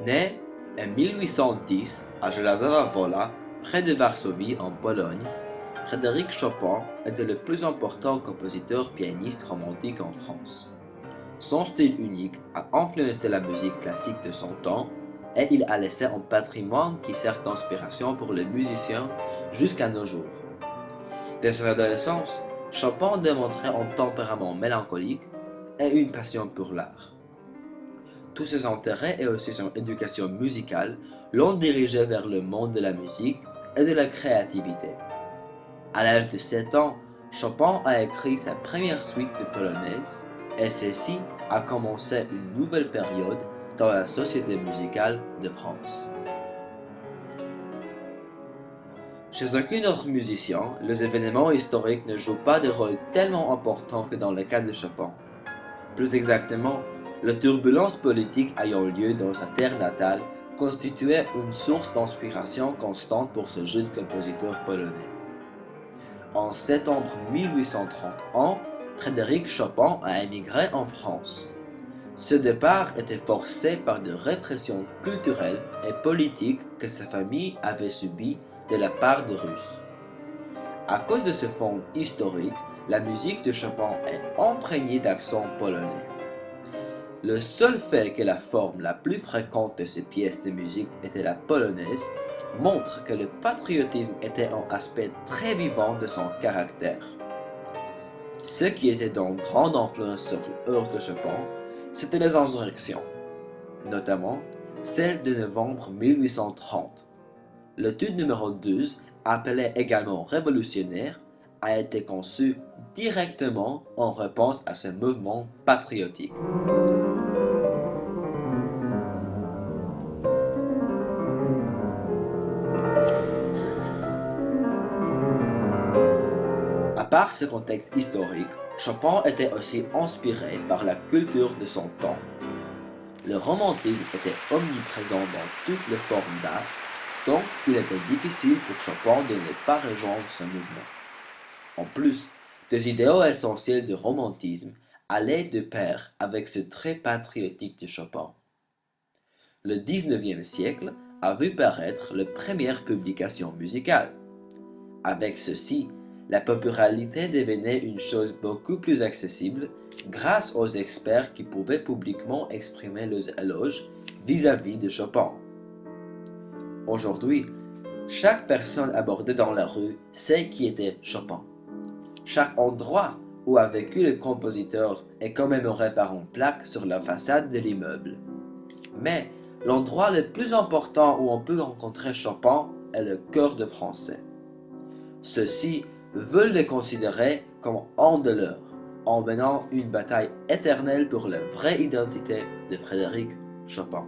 Né en 1810 à Żelazowa Wola, près de Varsovie en Pologne, Frédéric Chopin était le plus important compositeur-pianiste romantique en France. Son style unique a influencé la musique classique de son temps et il a laissé un patrimoine qui sert d'inspiration pour les musiciens jusqu'à nos jours. Dès son adolescence, Chopin démontrait un tempérament mélancolique et une passion pour l'art. Tous ses intérêts et aussi son éducation musicale l'ont dirigé vers le monde de la musique et de la créativité. À l'âge de 7 ans, Chopin a écrit sa première suite de polonaise et ceci a commencé une nouvelle période dans la société musicale de France. Chez aucun autre musicien, les événements historiques ne jouent pas de rôle tellement important que dans le cas de Chopin. Plus exactement, la turbulence politique ayant lieu dans sa terre natale constituait une source d'inspiration constante pour ce jeune compositeur polonais. En septembre 1831, Frédéric Chopin a émigré en France. Ce départ était forcé par des répressions culturelles et politiques que sa famille avait subies de la part des Russes. À cause de ce fond historique, la musique de Chopin est imprégnée d'accents polonais. Le seul fait que la forme la plus fréquente de ses pièces de musique était la polonaise montre que le patriotisme était un aspect très vivant de son caractère. Ce qui était d'une grande influence sur l'œuvre de Chopin, c'était les insurrections, notamment celle de novembre 1830. L'étude numéro 12, appelée également révolutionnaire, a été conçue directement en réponse à ce mouvement patriotique. À part ce contexte historique, Chopin était aussi inspiré par la culture de son temps. Le romantisme était omniprésent dans toutes les formes d'art, donc il était difficile pour Chopin de ne pas rejoindre ce mouvement. En plus, des idéaux essentiels du romantisme allaient de pair avec ce trait patriotique de Chopin. Le 19e siècle a vu paraître les premières publications musicales. Avec ceci, la popularité devenait une chose beaucoup plus accessible grâce aux experts qui pouvaient publiquement exprimer leurs éloges vis-à-vis de Chopin. Aujourd'hui, chaque personne abordée dans la rue sait qui était Chopin. Chaque endroit où a vécu le compositeur est commémoré par une plaque sur la façade de l'immeuble. Mais l'endroit le plus important où on peut rencontrer Chopin est le cœur de Français. Ceux-ci veulent le considérer comme un de leurs, en menant une bataille éternelle pour la vraie identité de Frédéric Chopin.